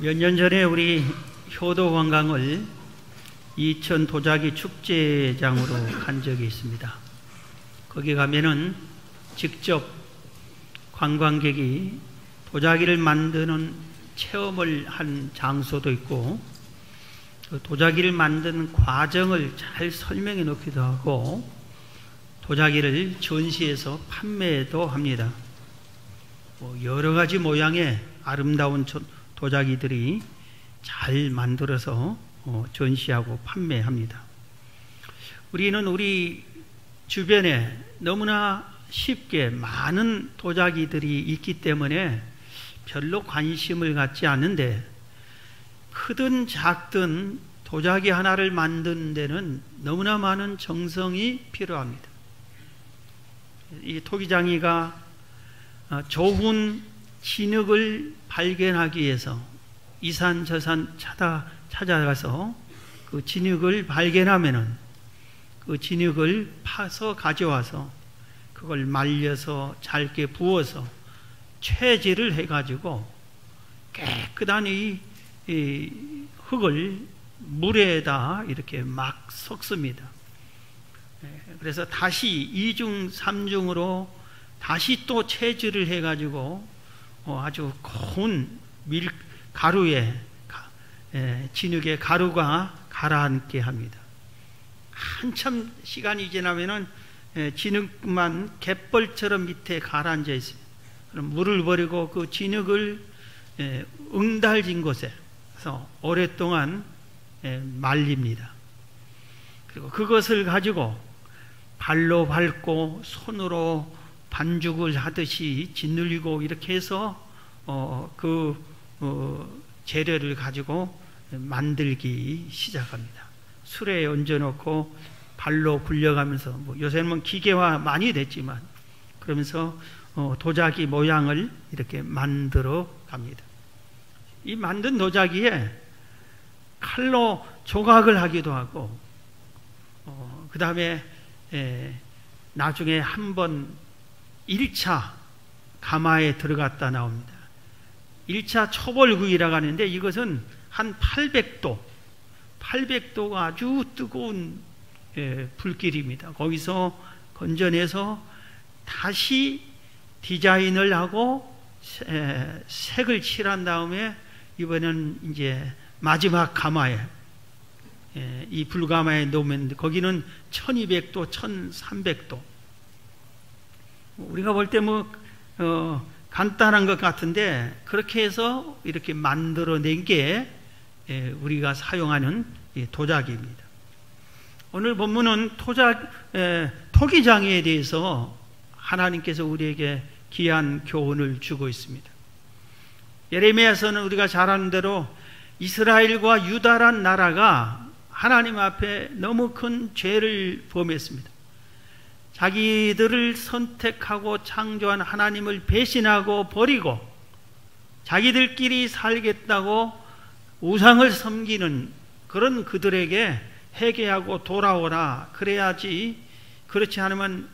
몇 년 전에 우리 효도 관광을 이천 도자기 축제장으로 간 적이 있습니다. 거기 가면은 직접 관광객이 도자기를 만드는 체험을 한 장소도 있고, 그 도자기를 만드는 과정을 잘 설명해 놓기도 하고, 도자기를 전시해서 판매도 합니다. 여러 가지 모양의 아름다운 도자기들이 잘 만들어서 전시하고 판매합니다. 우리는 우리 주변에 너무나 쉽게 많은 도자기들이 있기 때문에 별로 관심을 갖지 않는데, 크든 작든 도자기 하나를 만드는 데는 너무나 많은 정성이 필요합니다. 이 토기장이가 좋은 진흙을 발견하기 위해서 이산저산 찾아가서 그 진흙을 발견하면은 그 진흙을 파서 가져와서 그걸 말려서 잘게 부어서 채질을 해가지고 깨끗한 이 흙을 물에다 이렇게 막 섞습니다. 그래서 다시 2중, 3중으로 다시 또 채질을 해가지고 아주 고운 가루에 진흙에 가루가 가라앉게 합니다. 한참 시간이 지나면은 진흙만 갯벌처럼 밑에 가라앉아 있습니다. 그럼 물을 버리고 그 진흙을 응달진 곳에서 오랫동안 말립니다. 그리고 그것을 가지고 발로 밟고 손으로 반죽을 하듯이 짓눌리고 이렇게 해서 재료를 가지고 만들기 시작합니다. 수레에 얹어놓고 발로 굴려가면서 요새는 기계화 많이 됐지만 그러면서 도자기 모양을 이렇게 만들어 갑니다. 이 만든 도자기에 칼로 조각을 하기도 하고, 그 다음에 나중에 한번 1차 가마에 들어갔다 나옵니다. 1차 초벌구이라고 하는데, 이것은 한 800도가 아주 뜨거운 불길입니다. 거기서 건져내서 다시 디자인을 하고 색을 칠한 다음에 이번엔 이제 마지막 가마에 이 불가마에 놓으면 거기는 1200도, 1300도. 우리가 볼 때 간단한 것 같은데 그렇게 해서 이렇게 만들어낸 게 우리가 사용하는 도자기입니다. 오늘 본문은 토기장에 대해서 하나님께서 우리에게 귀한 교훈을 주고 있습니다. 예레미야서는 우리가 잘 아는 대로 이스라엘과 유다란 나라가 하나님 앞에 너무 큰 죄를 범했습니다. 자기들을 선택하고 창조한 하나님을 배신하고 버리고 자기들끼리 살겠다고 우상을 섬기는 그런 그들에게 회개하고 돌아오라, 그래야지, 그렇지 않으면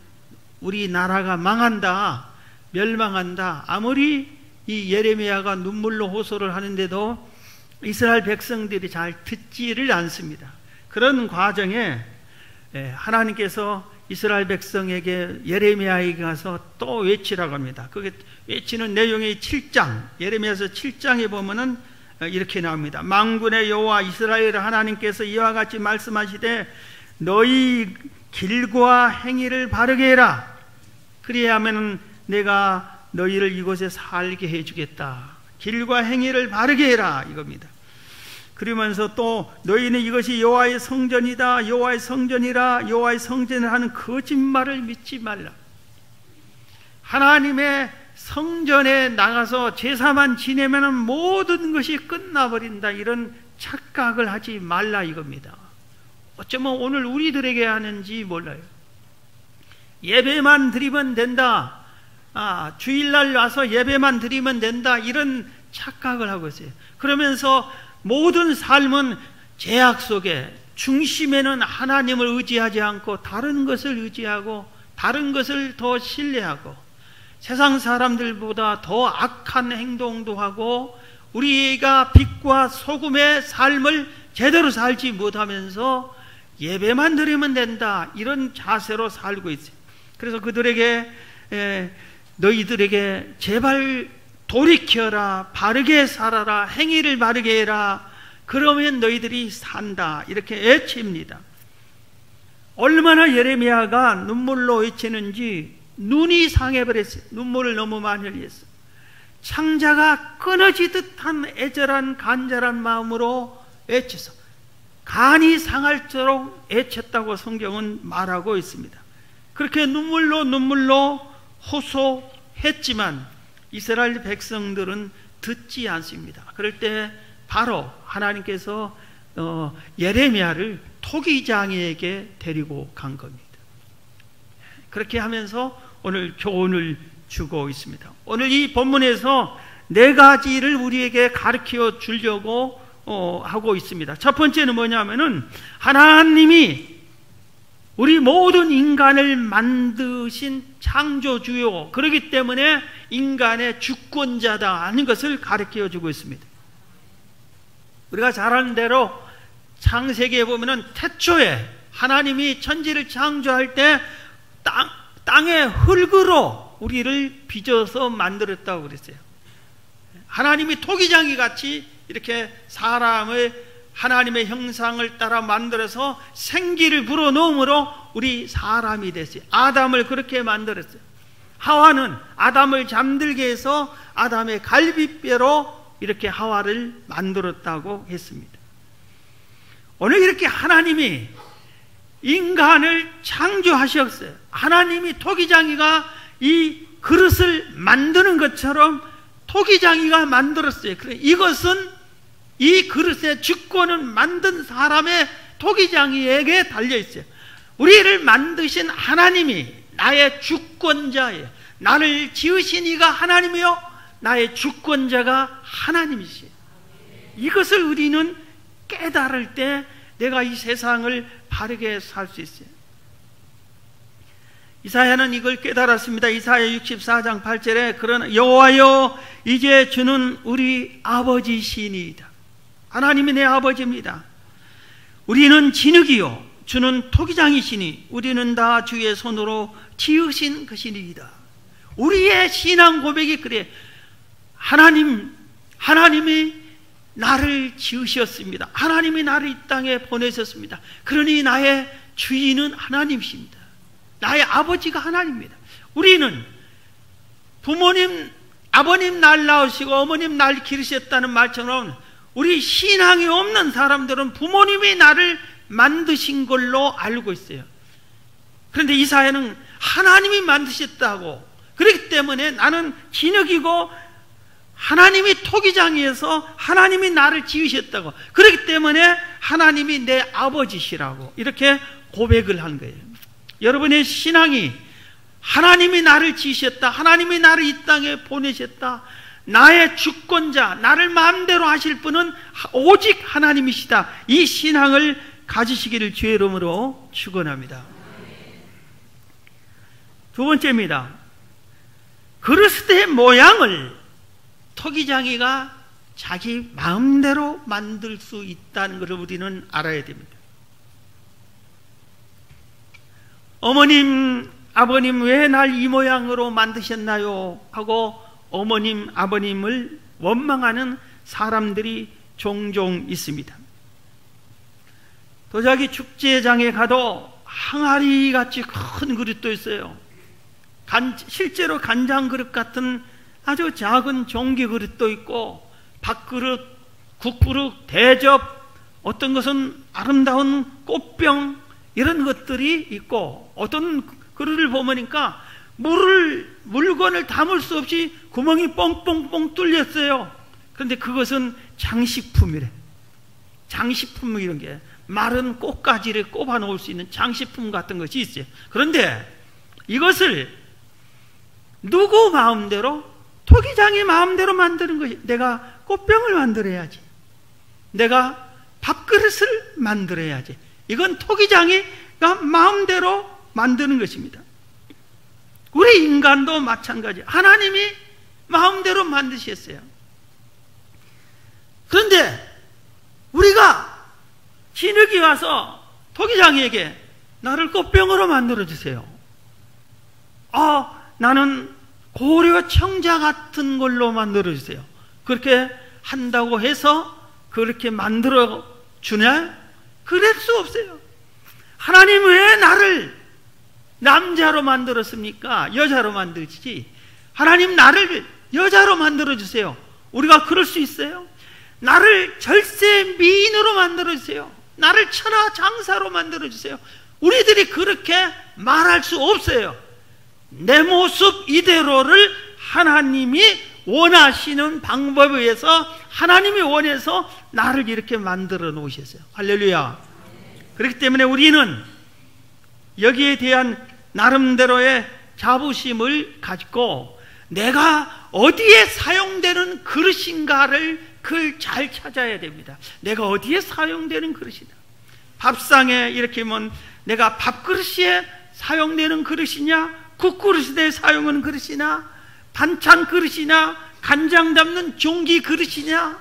우리 나라가 망한다, 멸망한다. 아무리 이 예레미야가 눈물로 호소를 하는데도 이스라엘 백성들이 잘 듣지를 않습니다. 그런 과정에 하나님께서 이스라엘 백성에게 예레미야에게 가서 또 외치라고 합니다. 그게 외치는 내용이 7장, 예레미야서 7장에 보면은 이렇게 나옵니다. 만군의 여호와 이스라엘 하나님께서 이와 같이 말씀하시되 너희 길과 행위를 바르게 해라. 그리하면 내가 너희를 이곳에 살게 해주겠다. 길과 행위를 바르게 해라, 이겁니다. 그러면서 또 너희는 이것이 여호와의 성전이다, 여호와의 성전이라, 여호와의 성전을 하는 거짓말을 믿지 말라. 하나님의 성전에 나가서 제사만 지내면 모든 것이 끝나버린다, 이런 착각을 하지 말라, 이겁니다. 어쩌면 오늘 우리들에게 하는지 몰라요. 예배만 드리면 된다, 주일날 와서 예배만 드리면 된다, 이런 착각을 하고 있어요. 그러면서 모든 삶은 제약 속에 중심에는 하나님을 의지하지 않고 다른 것을 의지하고 다른 것을 더 신뢰하고 세상 사람들보다 더 악한 행동도 하고 우리가 빛과 소금의 삶을 제대로 살지 못하면서 예배만 드리면 된다, 이런 자세로 살고 있어요. 그래서 그들에게 너희들에게 제발 돌이켜라, 바르게 살아라, 행위를 바르게 해라, 그러면 너희들이 산다, 이렇게 외칩니다. 얼마나 예레미야가 눈물로 외치는지 눈이 상해버렸어요. 눈물을 너무 많이 흘렸어요. 창자가 끊어지듯 한 애절한 간절한 마음으로 외쳐서 간이 상할도록 외쳤다고 성경은 말하고 있습니다. 그렇게 눈물로 호소했지만 이스라엘 백성들은 듣지 않습니다. 그럴 때 바로 하나님께서 예레미야를 토기장이에게 데리고 간 겁니다. 그렇게 하면서 오늘 교훈을 주고 있습니다. 오늘 이 본문에서 네 가지를 우리에게 가르쳐 주려고 하고 있습니다. 첫 번째는 뭐냐면은 하나님이 우리 모든 인간을 만드신 창조주요, 그렇기 때문에 인간의 주권자다 하는 것을 가르쳐 주고 있습니다. 우리가 잘 아는 대로 창세기에 보면은 태초에 하나님이 천지를 창조할 때 땅의 흙으로 우리를 빚어서 만들었다고 그랬어요. 하나님이 토기장이 같이 이렇게 사람을 하나님의 형상을 따라 만들어서 생기를 불어넣음으로 우리 사람이 됐어요. 아담을 그렇게 만들었어요. 하와는 아담을 잠들게 해서 아담의 갈비뼈로 이렇게 하와를 만들었다고 했습니다. 오늘 이렇게 하나님이 인간을 창조하셨어요. 하나님이 토기장이가 이 그릇을 만드는 것처럼 토기장이가 만들었어요. 그래, 이것은 이 그릇의 주권은 만든 사람의 토기장이에게 달려있어요. 우리를 만드신 하나님이 나의 주권자예요. 나를 지으신 이가 하나님이요, 나의 주권자가 하나님이시에요. 이것을 우리는 깨달을 때 내가 이 세상을 바르게 살 수 있어요. 이사야는 이걸 깨달았습니다. 이사야 64장 8절에 그러나 여호와여 이제 주는 우리 아버지시니이다. 하나님이 내 아버지입니다. 우리는 진흙이요 주는 토기장이시니 우리는 다 주의 손으로 지으신 것이니이다. 우리의 신앙 고백이 그래. 하나님이 나를 지으셨습니다. 하나님이 나를 이 땅에 보내셨습니다. 그러니 나의 주인은 하나님이십니다. 나의 아버지가 하나님입니다. 우리는 부모님, 아버님 날 낳으시고 어머님 날 기르셨다는 말처럼 우리 신앙이 없는 사람들은 부모님이 나를 만드신 걸로 알고 있어요. 그런데 이사야는 하나님이 만드셨다고, 그렇기 때문에 나는 진흙이고 하나님이 토기장이어서 하나님이 나를 지으셨다고, 그렇기 때문에 하나님이 내 아버지시라고 이렇게 고백을 한 거예요. 여러분의 신앙이 하나님이 나를 지으셨다, 하나님이 나를 이 땅에 보내셨다, 나의 주권자, 나를 마음대로 하실 분은 오직 하나님이시다, 이 신앙을 가지시기를 주의 이름으로 축원합니다. 두 번째입니다. 그릇의 모양을 토기장이가 자기 마음대로 만들 수 있다는 것을 우리는 알아야 됩니다. 어머님, 아버님 왜 날 이 모양으로 만드셨나요? 하고 어머님, 아버님을 원망하는 사람들이 종종 있습니다. 도자기 축제장에 가도 항아리같이 큰 그릇도 있어요. 실제로 간장 그릇 같은 아주 작은 종기 그릇도 있고, 밥그릇, 국그릇, 대접, 어떤 것은 아름다운 꽃병, 이런 것들이 있고, 어떤 그릇을 보니까 물건을 담을 수 없이 구멍이 뻥뻥뻥 뚫렸어요. 그런데 그것은 장식품이래. 장식품, 이런 게 마른 꽃가지를 꼽아 놓을 수 있는 장식품 같은 것이 있어요. 그런데 이것을 누구 마음대로, 토기장의 마음대로 만드는 것이, 내가 꽃병을 만들어야지, 내가 밥그릇을 만들어야지, 이건 토기장이가 마음대로 만드는 것입니다. 우리 인간도 마찬가지. 하나님이 마음대로 만드셨어요. 그런데 우리가 진흙이 와서 토기장이에게 나를 꽃병으로 만들어주세요. 나는 고려 청자 같은 걸로 만들어주세요. 그렇게 한다고 해서 그렇게 만들어주냐? 그럴 수 없어요. 하나님 왜 나를 남자로 만들었습니까? 여자로 만들지. 하나님 나를 여자로 만들어주세요. 우리가 그럴 수 있어요? 나를 절세 미인으로 만들어주세요. 나를 천하장사로 만들어주세요. 우리들이 그렇게 말할 수 없어요. 내 모습 이대로를 하나님이 원하시는 방법에 의해서 하나님이 원해서 나를 이렇게 만들어 놓으셨어요. 할렐루야. 그렇기 때문에 우리는 여기에 대한 나름대로의 자부심을 가지고 내가 어디에 사용되는 그릇인가를 그걸 잘 찾아야 됩니다. 내가 어디에 사용되는 그릇이다. 밥상에 이렇게 하면 내가 밥그릇에 사용되는 그릇이냐, 국그릇에 사용하는 그릇이나, 반찬 그릇이나, 간장 담는 종기 그릇이냐,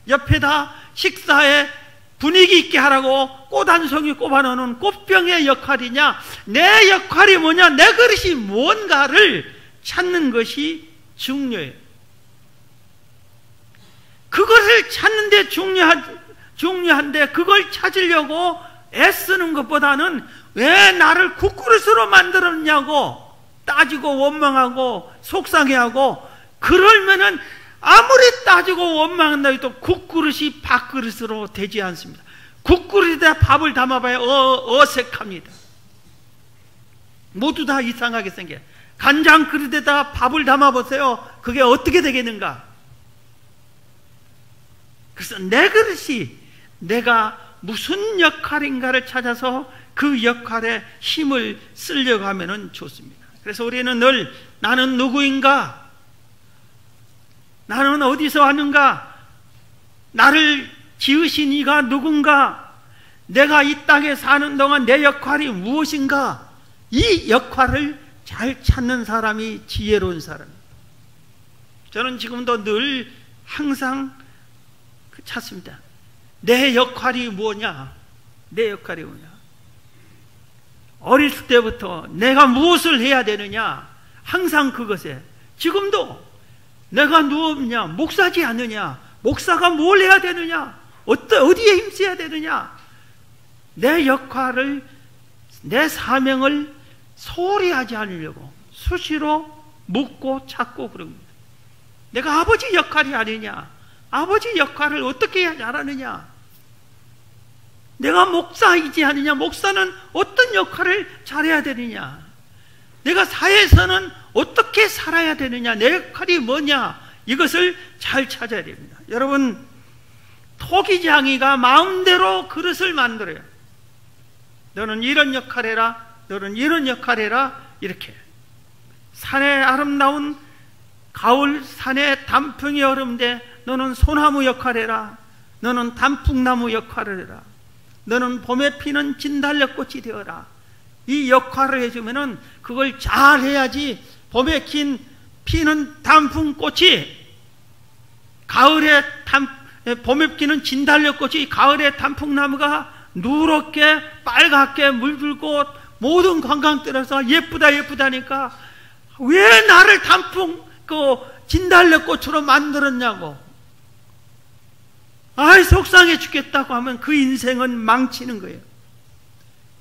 옆에다 식사에 분위기 있게 하라고 꽃 한 송이 꼽아놓는 꽃병의 역할이냐, 내 역할이 뭐냐, 내 그릇이 뭔가를 찾는 것이 중요해요. 그것을 찾는데 중요한데 그걸 찾으려고 애쓰는 것보다는 왜 나를 국그릇으로 만들었냐고 따지고 원망하고 속상해하고, 그러면은 아무리 따지고 원망한다 해도 국그릇이 밥그릇으로 되지 않습니다. 국그릇에다 밥을 담아봐야 어색합니다. 모두 다 이상하게 생겨요. 간장 그릇에다 밥을 담아보세요. 그게 어떻게 되겠는가? 그래서 내 그릇이 내가 무슨 역할인가를 찾아서 그 역할에 힘을 쓰려고 하면 좋습니다. 그래서 우리는 늘 나는 누구인가? 나는 어디서 왔는가? 나를 지으신 이가 누군가? 내가 이 땅에 사는 동안 내 역할이 무엇인가? 이 역할을 잘 찾는 사람이 지혜로운 사람입니다. 저는 지금도 늘 항상 찾습니다. 내 역할이 뭐냐? 내 역할이 뭐냐? 어렸을 때부터 내가 무엇을 해야 되느냐? 항상 그것에, 지금도 내가 누구냐? 목사지 않느냐? 목사가 뭘 해야 되느냐? 어디에 힘써야 되느냐? 내 역할을, 내 사명을 소홀히 하지 않으려고 수시로 묻고 찾고 그런 겁니다. 내가 아버지 역할이 아니냐? 아버지 역할을 어떻게 해야 잘하느냐? 내가 목사이지 않느냐? 목사는 어떤 역할을 잘해야 되느냐? 내가 사회에서는 어떻게 살아야 되느냐? 내 역할이 뭐냐? 이것을 잘 찾아야 됩니다. 여러분, 토기장이가 마음대로 그릇을 만들어요. 너는 이런 역할 해라, 너는 이런 역할 해라, 이렇게. 산의 아름다운 가을 산의 단풍이 여름인데 너는 소나무 역할 해라, 너는 단풍나무 역할을 해라, 너는 봄에 피는 진달래꽃이 되어라. 이 역할을 해주면은 그걸 잘 해야지 봄에 피는 단풍꽃이 가을에 봄에 피는 진달래꽃이 가을에 단풍나무가 누렇게 빨갛게 물들고 모든 관광들에서 예쁘다 예쁘다니까 왜 나를 진달래꽃으로 만들었냐고. 아이 속상해 죽겠다고 하면 그 인생은 망치는 거예요.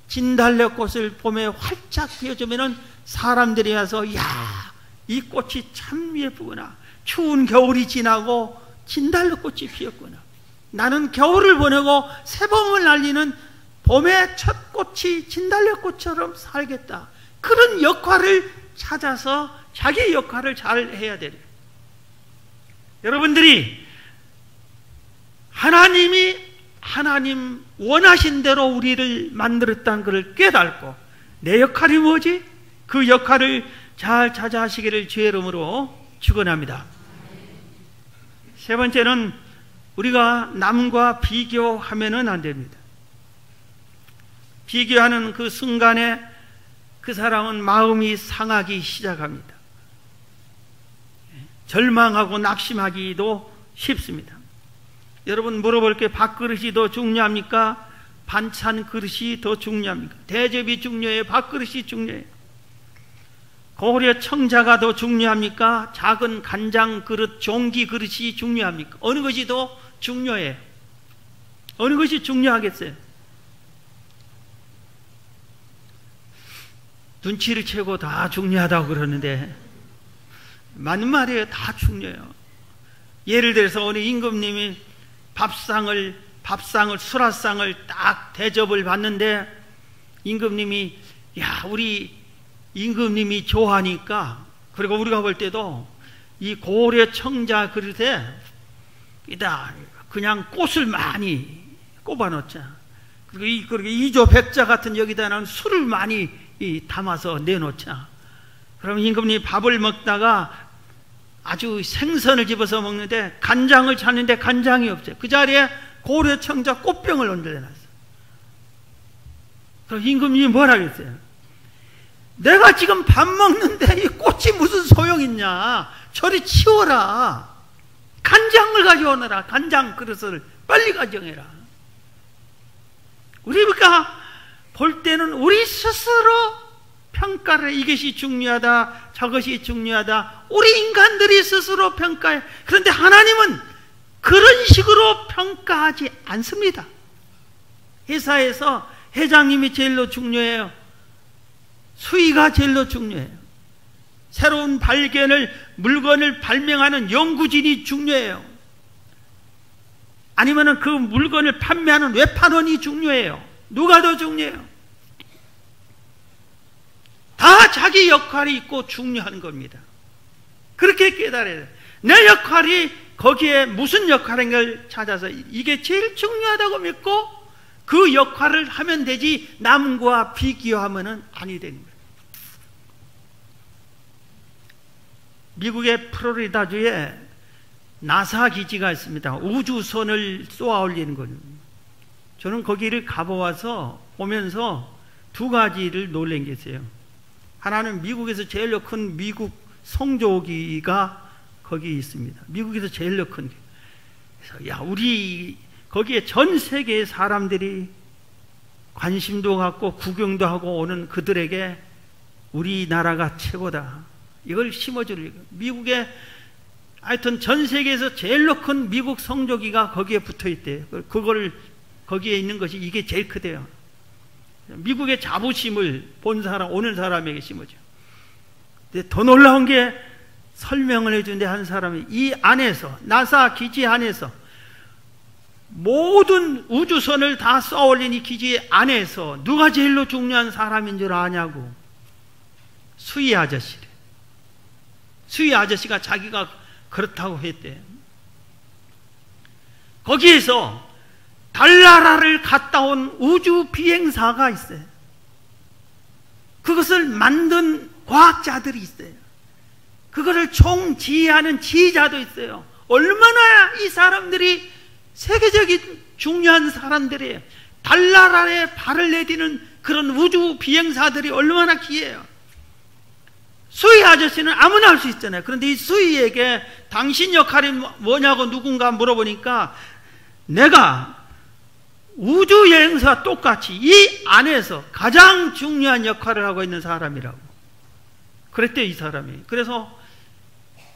진달래꽃을 봄에 활짝 피워주면은 사람들이 와서 야, 이 꽃이 참 예쁘구나. 추운 겨울이 지나고 진달래꽃이 피었구나. 나는 겨울을 보내고 새봄을 날리는 봄의 첫 꽃이 진달래꽃처럼 살겠다. 그런 역할을 찾아서 자기 역할을 잘 해야 돼요. 여러분들이 하나님 원하신 대로 우리를 만들었다는 것을 깨닫고 내 역할이 뭐지? 그 역할을 잘 찾아 하시기를 주의 이름으로 축원합니다. 세 번째는 우리가 남과 비교하면은 안 됩니다. 비교하는 그 순간에 그 사람은 마음이 상하기 시작합니다. 절망하고 낙심하기도 쉽습니다. 여러분 물어볼 게 밥그릇이 더 중요합니까? 반찬 그릇이 더 중요합니까? 대접이 중요해요? 밥그릇이 중요해요? 고려 청자가 더 중요합니까? 작은 간장 그릇, 종기 그릇이 중요합니까? 어느 것이 더 중요해요? 어느 것이 중요하겠어요? 눈치를 채고 다 중요하다고 그러는데 맞는 말이에요. 다 중요해요. 예를 들어서 오늘 임금님이 밥상을 수라상을 딱 대접을 받는데 임금님이 야 우리 임금님이 좋아하니까, 그리고 우리가 볼 때도 이 고려 청자 그릇에 그냥 꽃을 많이 꼽아 놓자. 그리고 이조 백자 같은 여기다는 술을 많이 담아서 내놓자. 그럼 임금님이 밥을 먹다가 아주 생선을 집어서 먹는데 간장을 찾는데 간장이 없어요. 그 자리에 고려 청자 꽃병을 얹어놨어요. 그럼 임금님이 뭐라 그랬어요? 내가 지금 밥 먹는데 이 꽃이 무슨 소용 있냐? 저리 치워라. 간장을 가져오너라. 간장 그릇을 빨리 가져오라. 우리가 볼 때는 우리 스스로 평가를, 이것이 중요하다, 저것이 중요하다, 우리 인간들이 스스로 평가해. 그런데 하나님은 그런 식으로 평가하지 않습니다. 회사에서 회장님이 제일로 중요해요? 수위가 제일로 중요해요? 새로운 물건을 발명하는 연구진이 중요해요? 아니면 그 물건을 판매하는 외판원이 중요해요? 누가 더 중요해요? 다 자기 역할이 있고 중요한 겁니다. 그렇게 깨달아야 돼요. 내 역할이 거기에 무슨 역할인가를 찾아서 이게 제일 중요하다고 믿고 그 역할을 하면 되지, 남과 비교하면 아니 되는 거예요. 미국의 플로리다주에 나사 기지가 있습니다. 우주선을 쏘아 올리는 거예요. 저는 거기를 가보아서 보면서 두 가지를 놀란 게 있어요. 하나는 미국에서 제일로 큰 미국 성조기가 거기 있습니다. 미국에서 제일로 큰 게. 그래서 우리 거기에 전 세계의 사람들이 관심도 갖고 구경도 하고 오는 그들에게 우리나라가 최고다. 이걸 심어주려고. 미국에 하여튼 전 세계에서 제일로 큰 미국 성조기가 거기에 붙어 있대요. 그거를 거기에 있는 것이 이게 제일 크대요. 미국의 자부심을 본 사람, 오는 사람에게 심어줘. 근데 더 놀라운 게 설명을 해주는데 한 사람이 이 안에서, 나사 기지 안에서 모든 우주선을 다 쏘아 올린 이 기지 안에서 누가 제일로 중요한 사람인 줄 아냐고. 수희 아저씨래. 수희 아저씨가 자기가 그렇다고 했대. 거기에서 달나라를 갔다 온 우주 비행사가 있어요. 그것을 만든 과학자들이 있어요. 그것을 총지휘하는 지휘자도 있어요. 얼마나 이 사람들이 세계적인 중요한 사람들이에요. 달나라에 발을 내디는 그런 우주 비행사들이 얼마나 귀해요. 수희 아저씨는 아무나 할 수 있잖아요. 그런데 이 수희에게 당신 역할이 뭐냐고 누군가 물어보니까 내가 우주 여행사와 똑같이 이 안에서 가장 중요한 역할을 하고 있는 사람이라고 그랬대요, 이 사람이. 그래서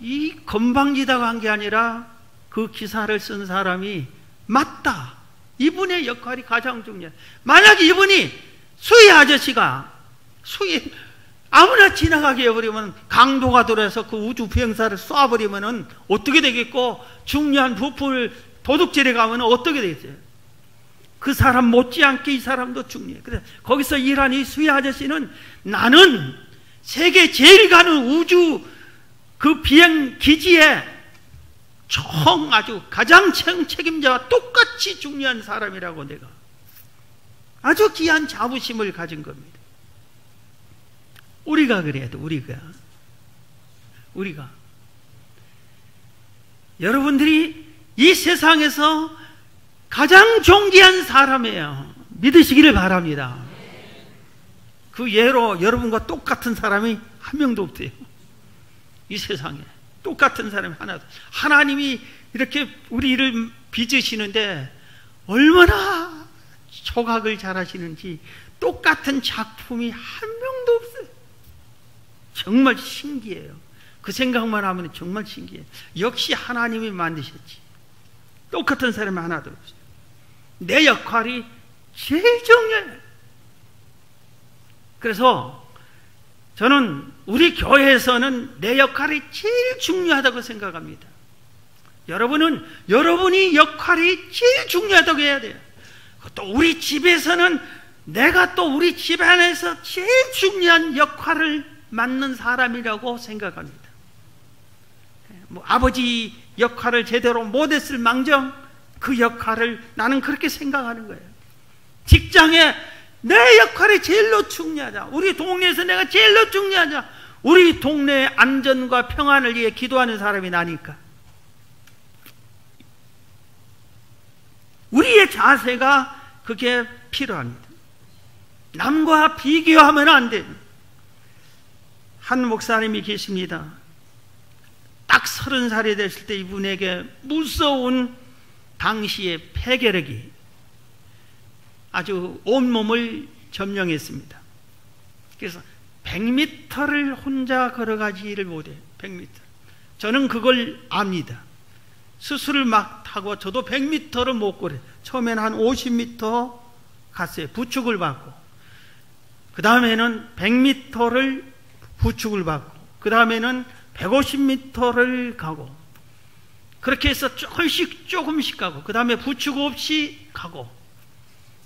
이 건방지다고 한 게 아니라 그 기사를 쓴 사람이 맞다. 이분의 역할이 가장 중요해. 만약에 이분이 수희 아저씨가 아무나 지나가게 해버리면, 강도가 들어서 그 우주 비행사를 쏴버리면 어떻게 되겠고, 중요한 부품을 도둑질해 가면 어떻게 되겠어요? 그 사람 못지않게 이 사람도 중요해. 그래서 거기서 일하는 이 수희 아저씨는 나는 세계 제일 가는 우주 그 비행 기지에 아주 가장 책임자와 똑같이 중요한 사람이라고 내가 아주 귀한 자부심을 가진 겁니다. 우리가 그래야 돼. 우리가 여러분들이 이 세상에서 가장 존귀한 사람이에요. 믿으시기를 바랍니다. 그 예로 여러분과 똑같은 사람이 한 명도 없대요. 이 세상에 똑같은 사람이 하나도. 하나님이 이렇게 우리를 빚으시는데 얼마나 조각을 잘하시는지 똑같은 작품이 한 명도 없어요. 정말 신기해요. 그 생각만 하면 정말 신기해요. 역시 하나님이 만드셨지. 똑같은 사람이 하나도 없어요. 내 역할이 제일 중요해요. 그래서 저는 우리 교회에서는 내 역할이 제일 중요하다고 생각합니다. 여러분은 여러분이 역할이 제일 중요하다고 해야 돼요. 또 우리 집에서는 내가 또 우리 집안에서 제일 중요한 역할을 맡는 사람이라고 생각합니다. 뭐 아버지 역할을 제대로 못했을 망정 그 역할을 나는 그렇게 생각하는 거예요. 직장에 내 역할이 제일로 중요하다. 우리 동네에서 내가 제일로 중요하다. 우리 동네의 안전과 평안을 위해 기도하는 사람이 나니까. 우리의 자세가 그게 필요합니다. 남과 비교하면 안 돼요. 한 목사님이 계십니다. 딱 30살이 됐을 때 이분에게 무서운 당시의 폐결핵이 아주 온몸을 점령했습니다. 그래서 100m를 혼자 걸어가지를 못해요. 100m. 저는 그걸 압니다. 수술을 막 하고 저도 100m를 못 걸어요. 처음에는 한 50m 갔어요. 부축을 받고. 그 다음에는 100m를 부축을 받고, 그 다음에는 150m를 가고, 그렇게 해서 조금씩 가고, 그 다음에 부축 없이 가고,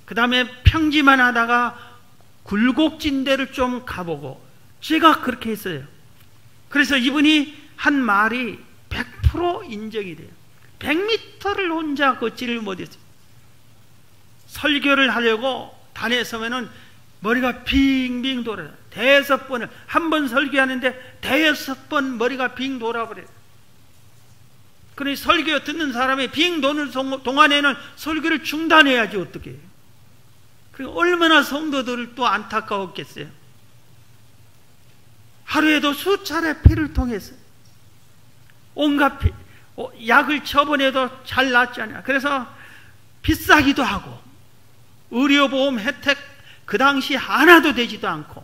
그 다음에 평지만 하다가 굴곡진 데를 좀 가보고, 제가 그렇게 했어요. 그래서 이분이 한 말이 100% 인정이 돼요. 100m를 혼자 걷지를 못했어요. 설교를 하려고 단에 서면은 머리가 빙빙 돌아요. 대여섯 번을, 한 번 설교하는데 대여섯 번 머리가 빙 돌아버려요. 그러니 설교 듣는 사람이 빙 도는 동안에는 설교를 중단해야지 어떻게 해요. 그리고 얼마나 성도들을 또 안타까웠겠어요. 하루에도 수차례 피를 통해서 온갖 약을 처분해도 잘 낫지 않아요. 그래서 비싸기도 하고 의료보험 혜택 그 당시 하나도 되지도 않고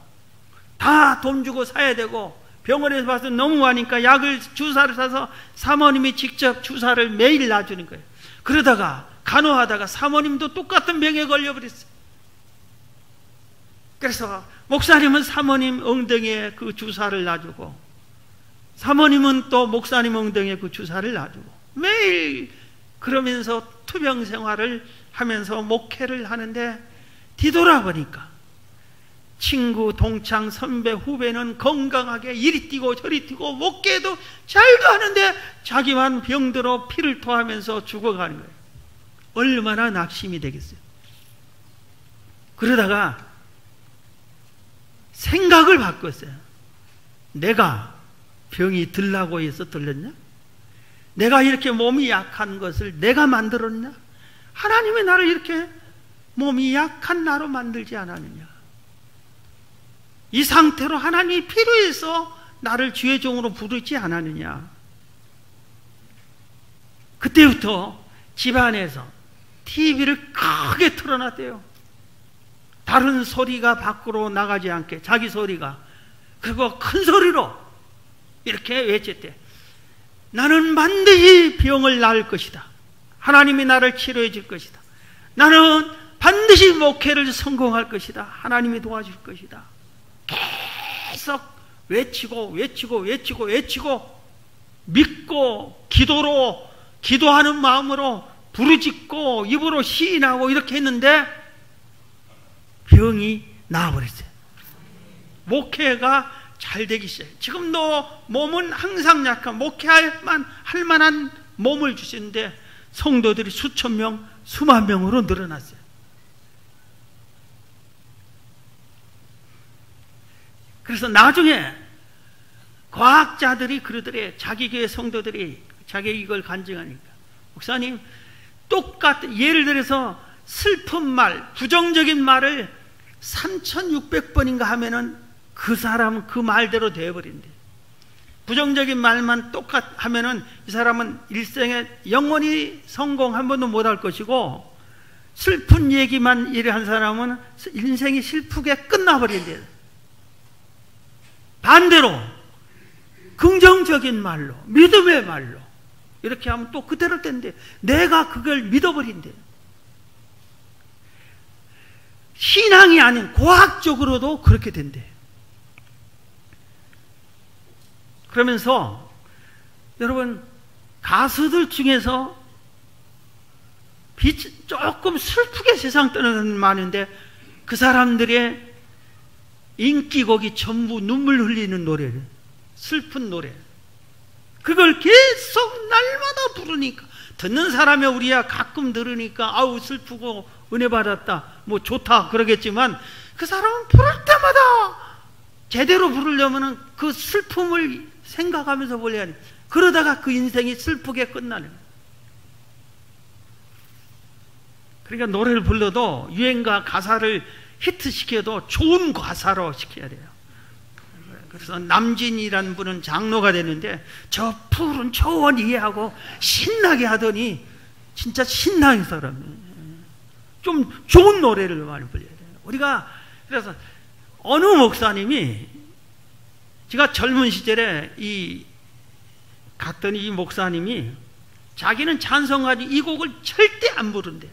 다 돈 주고 사야 되고 병원에서 봐서 너무 많으니까 약을 주사를 사서 사모님이 직접 주사를 매일 놔주는 거예요. 그러다가 간호하다가 사모님도 똑같은 병에 걸려버렸어요. 그래서 목사님은 사모님 엉덩이에 그 주사를 놔주고 사모님은 또 목사님 엉덩이에 그 주사를 놔주고 매일 그러면서 투병 생활을 하면서 목회를 하는데 뒤돌아보니까 친구, 동창, 선배, 후배는 건강하게 이리 뛰고 저리 뛰고 목회도 잘도 하는데 자기만 병들어 피를 토하면서 죽어가는 거예요. 얼마나 낙심이 되겠어요. 그러다가 생각을 바꿨어요. 내가 병이 들라고 해서 들렸냐? 내가 이렇게 몸이 약한 것을 내가 만들었냐? 하나님이 나를 이렇게 몸이 약한 나로 만들지 않았느냐? 이 상태로 하나님이 필요해서 나를 주의 종으로 부르지 않았느냐? 그때부터 집안에서 TV를 크게 틀어놨대요. 다른 소리가 밖으로 나가지 않게 자기 소리가. 그리고 큰 소리로 이렇게 외쳤대. 나는 반드시 병을 나을 것이다. 하나님이 나를 치료해 줄 것이다. 나는 반드시 목회를 성공할 것이다. 하나님이 도와줄 것이다. 계속 외치고 믿고 기도하는 마음으로 부르짖고 입으로 시인하고 이렇게 했는데 병이 나아버렸어요. 목회가 잘 되기 시작해요. 지금도 몸은 항상 약한 목회할 만한 몸을 주시는데 성도들이 수천 명, 수만 명으로 늘어났어요. 그래서 나중에 과학자들이 그러더래. 자기 교회 성도들이 자기 이걸 간증하니까 목사님 똑같은 예를 들어서 슬픈 말, 부정적인 말을 3600번인가 하면은 그 사람은 그 말대로 되어버린대. 부정적인 말만 하면은 이 사람은 일생에 영원히 성공 한 번도 못 할 것이고, 슬픈 얘기만 이래 한 사람은 인생이 슬프게 끝나버린대요. 반대로 긍정적인 말로, 믿음의 말로 이렇게 하면 또 그대로 된대. 내가 그걸 믿어버린대. 신앙이 아닌 과학적으로도 그렇게 된대. 그러면서 여러분, 가수들 중에서 조금 슬프게 세상 떠나는 사람이 많은데 그 사람들의 인기곡이 전부 눈물 흘리는 노래를, 슬픈 노래, 그걸 계속 날마다 부르니까 듣는 사람이 우리야 가끔 들으니까 아우 슬프고 은혜 받았다 뭐 좋다 그러겠지만, 그 사람은 부를 때마다 제대로 부르려면 그 슬픔을 생각하면서 불러야 돼. 그러다가 그 인생이 슬프게 끝나는 거예요. 그러니까 노래를 불러도 유행가 가사를 히트시켜도 좋은 가사로 시켜야 돼요. 그래서 남진이라는 분은 장로가 되는데 저 푸른 초원 이해하고 신나게 하더니 진짜 신나는 사람이에요. 좀 좋은 노래를 많이 불러야 돼요. 우리가 그래서 어느 목사님이, 제가 젊은 시절에 갔더니 이 목사님이 자기는 찬송가지 이 곡을 절대 안 부른대.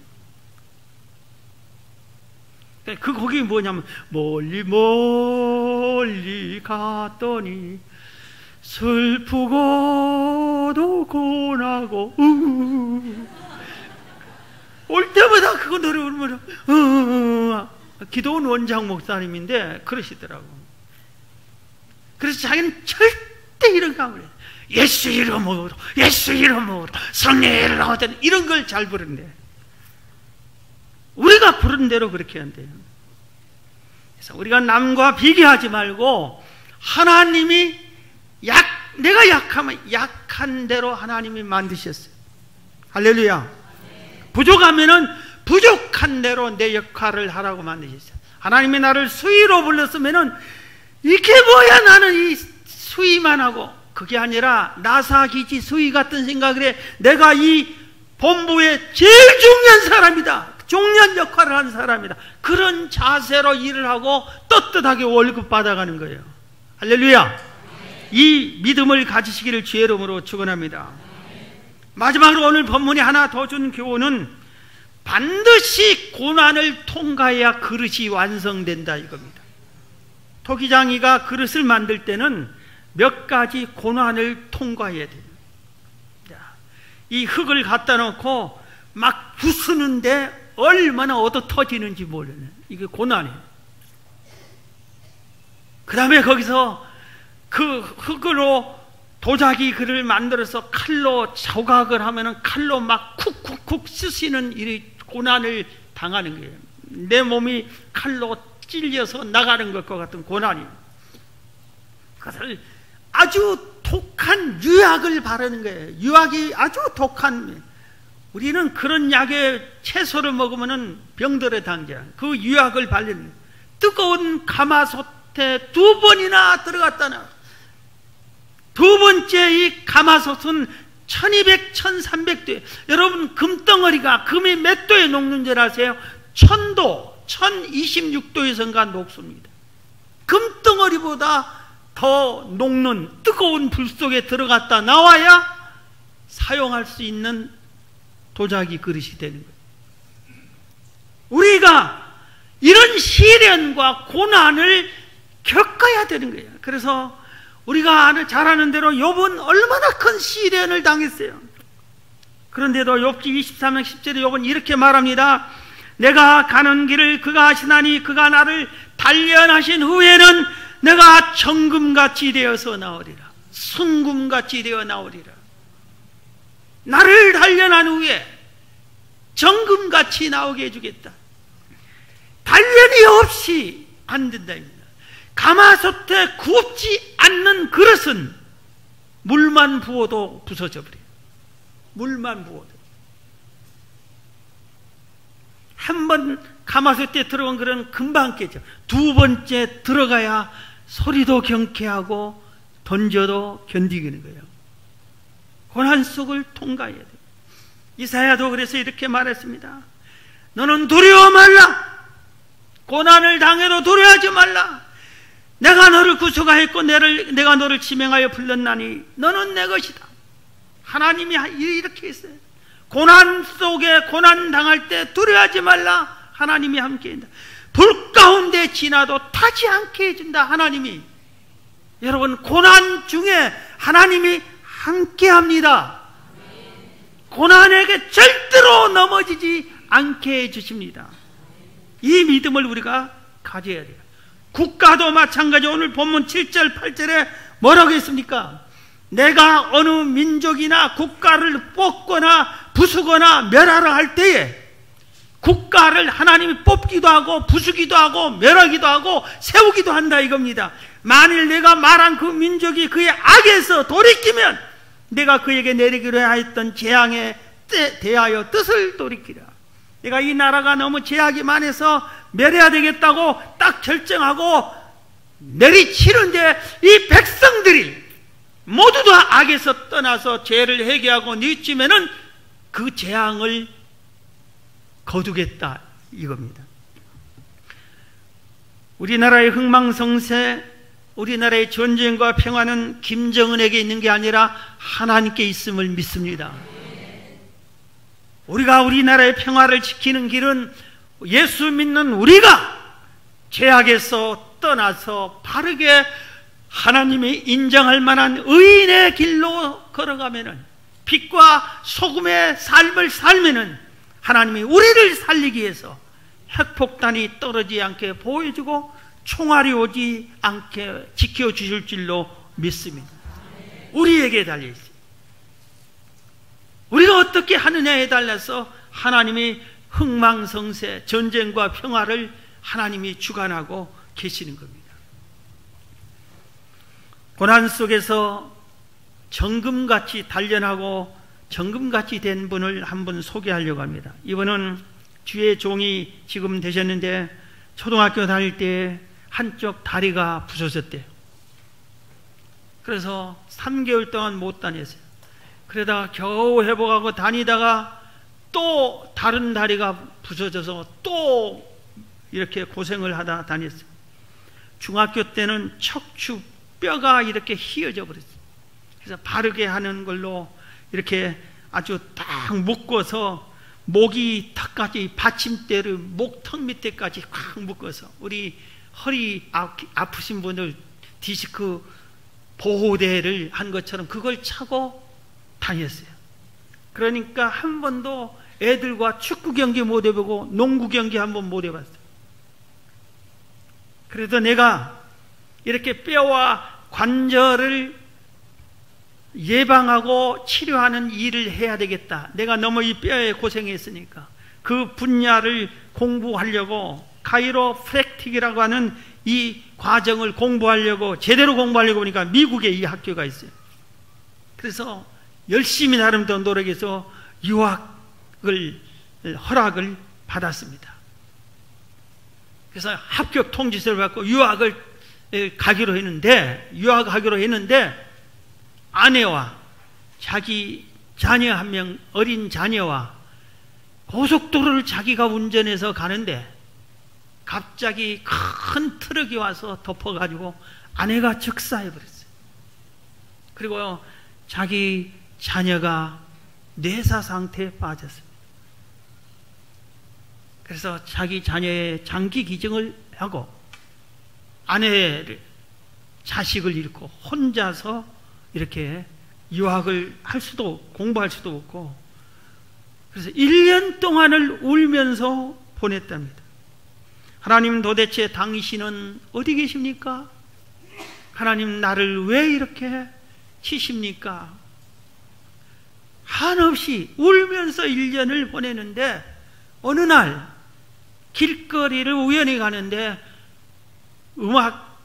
그 곡이 뭐냐면 멀리 멀리 갔더니 슬프고도 고나고 올 때마다 그거 노래 부르면 기도원 원장 목사님인데 그러시더라고. 그래서 자기는 절대 이런 거 안 그래. 예수 이름으로, 예수 이름으로, 성령을 하든 이런 걸 잘 부른대. 우리가 부른 대로 그렇게 한대요. 그래서 우리가 남과 비교하지 말고 하나님이 내가 약하면 약한 대로 하나님이 만드셨어요. 할렐루야. 부족하면은 부족한 대로 내 역할을 하라고 만드셨어요. 하나님이 나를 수위로 불렀으면은 이게 뭐야 나는 이 수위만 하고, 그게 아니라 나사기지 수위 같은 생각을 해. 내가 이 본부의 제일 중요한 사람이다, 중요한 역할을 하는 사람이다, 그런 자세로 일을 하고 떳떳하게 월급 받아가는 거예요. 할렐루야. 이 믿음을 가지시기를 주의 이름으로 축원합니다. 마지막으로 오늘 본문이 하나 더 준 교훈은 반드시 고난을 통과해야 그릇이 완성된다 이겁니다. 토기장이가 그릇을 만들 때는 몇 가지 고난을 통과해야 돼요. 이 흙을 갖다 놓고 막 부수는데 얼마나 얻어 터지는지 모르는, 이게 고난이에요. 그 다음에 거기서 그 흙으로 도자기 글을 만들어서 칼로 조각을 하면은 칼로 막 쿡쿡쿡 쑤시는 이 고난을 당하는 거예요. 내 몸이 칼로 찔려서 나가는 것과 같은 고난이. 그것을 아주 독한 유약을 바르는 거예요. 유약이 아주 독한. 우리는 그런 약에 채소를 먹으면은 병들어 당겨. 그 유약을 바르는 거예요. 뜨거운 가마솥에 2번이나 들어갔다 나. 두 번째 이 가마솥은 1200, 1300도. 여러분 금덩어리가 금이 몇 도에 녹는 줄 아세요? 1000도, 1026도에선가 녹습니다. 금덩어리보다 더 녹는 뜨거운 불 속에 들어갔다 나와야 사용할 수 있는 도자기 그릇이 되는 거예요. 우리가 이런 시련과 고난을 겪어야 되는 거예요. 그래서 우리가 잘 아는 대로 욥은 얼마나 큰 시련을 당했어요. 그런데도 욥기 23장 10절에 욥은 이렇게 말합니다. 내가 가는 길을 그가 아시나니 그가 나를 단련하신 후에는 내가 정금같이 되어서 나오리라. 순금같이 되어 나오리라. 나를 단련한 후에 정금같이 나오게 해주겠다. 단련이 없이 안 된다입니다. 가마솥에 굽지 않는 그릇은 물만 부어도 부서져 버려요. 물만 부어도. 한 번 가마솥에 들어간 그릇은 금방 깨져. 두 번째 들어가야 소리도 경쾌하고 던져도 견디는 거예요. 고난 속을 통과해야 돼요. 이사야도 그래서 이렇게 말했습니다. 너는 두려워 말라. 고난을 당해도 두려워하지 말라. 내가 너를 구속하였고 내가 너를 지명하여 불렀나니 너는 내 것이다. 하나님이 이렇게 했어요. 고난 속에 고난 당할 때 두려워하지 말라. 하나님이 함께 한다. 불 가운데 지나도 타지 않게 해준다. 하나님이. 여러분, 고난 중에 하나님이 함께 합니다. 고난에게 절대로 넘어지지 않게 해주십니다. 이 믿음을 우리가 가져야 돼요. 국가도 마찬가지. 오늘 본문 7절 8절에 뭐라고 했습니까? 내가 어느 민족이나 국가를 뽑거나 부수거나 멸하라 할 때에 국가를 하나님이 뽑기도 하고 부수기도 하고 멸하기도 하고 세우기도 한다 이겁니다. 만일 내가 말한 그 민족이 그의 악에서 돌이키면 내가 그에게 내리기로 하였던 재앙에 대하여 뜻을 돌이키라. 내가 이 나라가 너무 죄악이 많아서 멸해야 되겠다고 딱 결정하고 내리치는데 이 백성들이 모두 다 악에서 떠나서 죄를 회개하고 뉘우치면은 그 재앙을 거두겠다 이겁니다. 우리나라의 흥망성쇠, 우리나라의 전쟁과 평화는 김정은에게 있는 게 아니라 하나님께 있음을 믿습니다. 우리가 우리나라의 평화를 지키는 길은 예수 믿는 우리가 죄악에서 떠나서 바르게 하나님이 인정할 만한 의인의 길로 걸어가면은, 빛과 소금의 삶을 살면은 하나님이 우리를 살리기 위해서 핵폭탄이 떨어지지 않게 보호해주고 총알이 오지 않게 지켜주실 줄로 믿습니다. 우리에게 달려있어요. 우리가 어떻게 하느냐에 달라서 하나님이 흥망성쇠, 전쟁과 평화를 하나님이 주관하고 계시는 겁니다. 고난 속에서 정금같이 단련하고 정금같이 된 분을 한 분 소개하려고 합니다. 이분은 주의 종이 지금 되셨는데 초등학교 다닐 때 한쪽 다리가 부서졌대요. 그래서 3개월 동안 못 다녔어요. 그러다가 겨우 회복하고 다니다가 또 다른 다리가 부서져서 또 이렇게 고생을 하다 다녔어요. 중학교 때는 척추 뼈가 이렇게 휘어져 버렸어요. 그래서 바르게 하는 걸로 이렇게 아주 딱 묶어서 목이 턱까지 받침대를 목턱 밑에까지 꽉 묶어서 우리 허리 아프신 분들 디스크 보호대를 한 것처럼 그걸 차고 다녔어요. 그러니까 한 번도 애들과 축구 경기 못 해보고 농구 경기 한 번 못 해봤어요. 그래도 내가 이렇게 뼈와 관절을 예방하고 치료하는 일을 해야 되겠다. 내가 너무 이 뼈에 고생했으니까 그 분야를 공부하려고 카이로프랙틱이라고 하는 이 과정을 공부하려고 제대로 공부하려고 보니까 미국에 이 학교가 있어요. 그래서 열심히 나름대로 노력해서 유학을 허락을 받았습니다. 그래서 합격 통지서를 받고 유학을 가기로 했는데 아내와 자기 자녀 한 명, 어린 자녀와 고속도로를 자기가 운전해서 가는데 갑자기 큰 트럭이 와서 덮어가지고 아내가 즉사해버렸어요. 그리고 자기 자녀가 뇌사 상태에 빠졌습니다. 그래서 자기 자녀의 장기 기증을 하고 아내를, 자식을 잃고 혼자서 이렇게 유학을 할 수도 공부할 수도 없고, 그래서 1년 동안을 울면서 보냈답니다. 하나님, 도대체 당신은 어디 계십니까? 하나님, 나를 왜 이렇게 치십니까? 한없이 울면서 1년을 보내는데 어느 날 길거리를 우연히 가는데 음악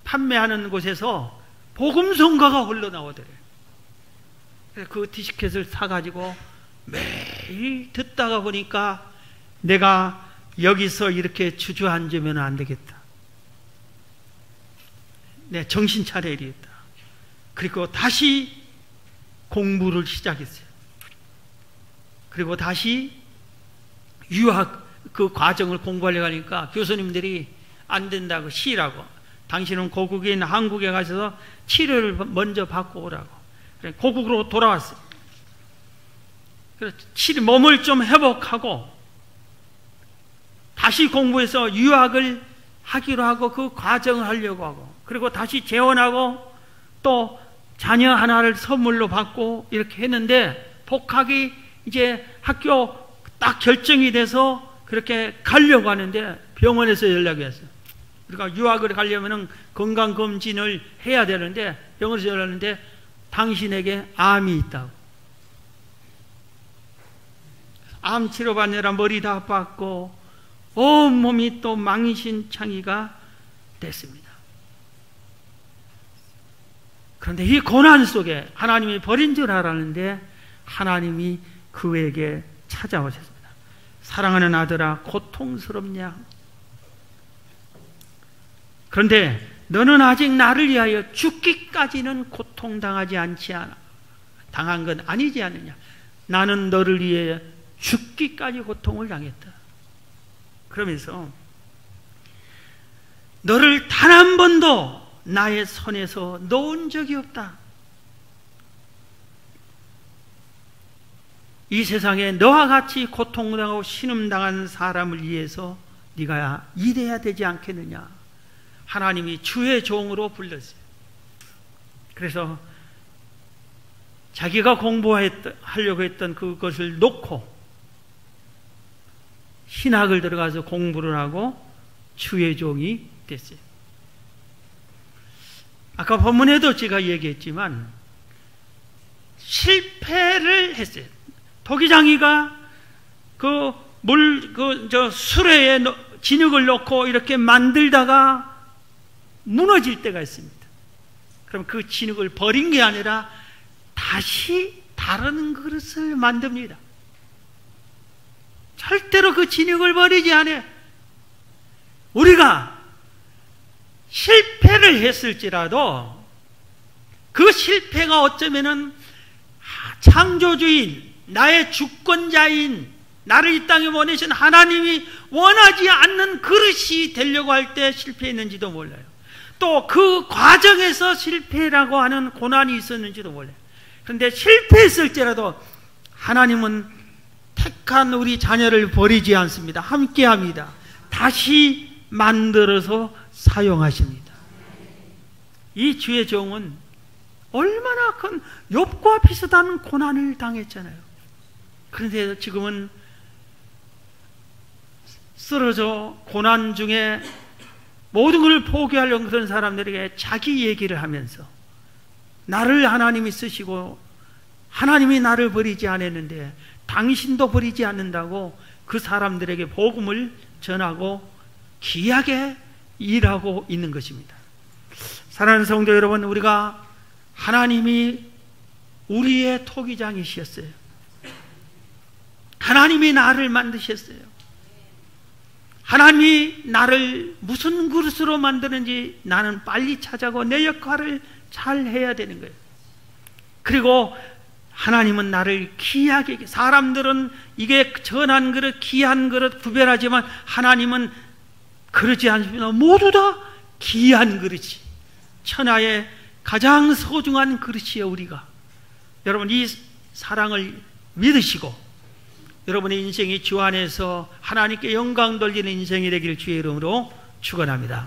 판매하는 곳에서 복음성가가 흘러나오더래요. 그래서 그 디스켓을 사가지고 매일 듣다가 보니까 내가 여기서 이렇게 주저앉으면 안 되겠다. 정신 차려야 되겠다. 그리고 다시 공부를 시작했어요. 그리고 다시 유학 그 과정을 공부하려고 하니까 교수님들이 안 된다고 쉬라고, 당신은 고국인 한국에 가셔서 치료를 먼저 받고 오라고. 그래, 고국으로 돌아왔어요. 그래서 몸을 좀 회복하고 다시 공부해서 유학을 하기로 하고 그 과정을 하려고 하고, 그리고 다시 재혼하고 또 자녀 하나를 선물로 받고 이렇게 했는데, 복학이 이제 학교 딱 결정이 돼서 그렇게 가려고 하는데 병원에서 연락이 왔어요. 그러니까 유학을 가려면 건강검진을 해야 되는데 병원에서 연락이 왔는데 당신에게 암이 있다고. 암 치료받느라 머리 다 아팠고 온몸이 또 망신창이가 됐습니다. 그런데 이 고난 속에 하나님이 버린 줄 알았는데 하나님이 그에게 찾아오셨습니다. 사랑하는 아들아, 고통스럽냐? 그런데 너는 아직 나를 위하여 죽기까지는 고통당하지 않지 않아. 당한 건 아니지 않느냐? 나는 너를 위해 죽기까지 고통을 당했다. 그러면서 너를 단 한 번도 나의 손에서 놓은 적이 없다. 이 세상에 너와 같이 고통당하고 신음당한 사람을 위해서 네가 일해야 되지 않겠느냐. 하나님이 주의 종으로 불렀어요. 그래서 자기가 공부하려고 했던 그것을 놓고 신학을 들어가서 공부를 하고 주의 종이 됐어요. 아까 본문에도 제가 얘기했지만 실패를 했어요. 토기장이가 수레에 진흙을 넣고 이렇게 만들다가 무너질 때가 있습니다. 그럼 그 진흙을 버린 게 아니라 다시 다른 그릇을 만듭니다. 절대로 그 진흙을 버리지 않아요. 우리가 실패를 했을지라도 그 실패가 어쩌면은 창조주인, 나의 주권자인, 나를 이 땅에 보내신 하나님이 원하지 않는 그릇이 되려고 할 때 실패했는지도 몰라요. 또 그 과정에서 실패라고 하는 고난이 있었는지도 몰라요. 그런데 실패했을지라도 하나님은 택한 우리 자녀를 버리지 않습니다. 함께합니다. 다시 만들어서 사용하십니다. 이 주의 종은 얼마나 큰 욥과 비슷한 고난을 당했잖아요. 그런데 지금은 쓰러져 고난 중에 모든 걸 포기하려는 그런 사람들에게 자기 얘기를 하면서 나를 하나님이 쓰시고 하나님이 나를 버리지 않았는데 당신도 버리지 않는다고 그 사람들에게 복음을 전하고 귀하게 일하고 있는 것입니다. 사랑하는 성도 여러분, 우리가 하나님이 우리의 토기장이셨어요. 하나님이 나를 만드셨어요. 하나님이 나를 무슨 그릇으로 만드는지 나는 빨리 찾아고 내 역할을 잘 해야 되는 거예요. 그리고 하나님은 나를 귀하게, 사람들은 이게 전한 그릇, 귀한 그릇 구별하지만 하나님은 그러지 않습니다. 모두 다 귀한 그릇이, 천하의 가장 소중한 그릇이에요. 우리가 여러분 이 사랑을 믿으시고 여러분의 인생이 주 안에서 하나님께 영광 돌리는 인생이 되기를 주의 이름으로 축원합니다.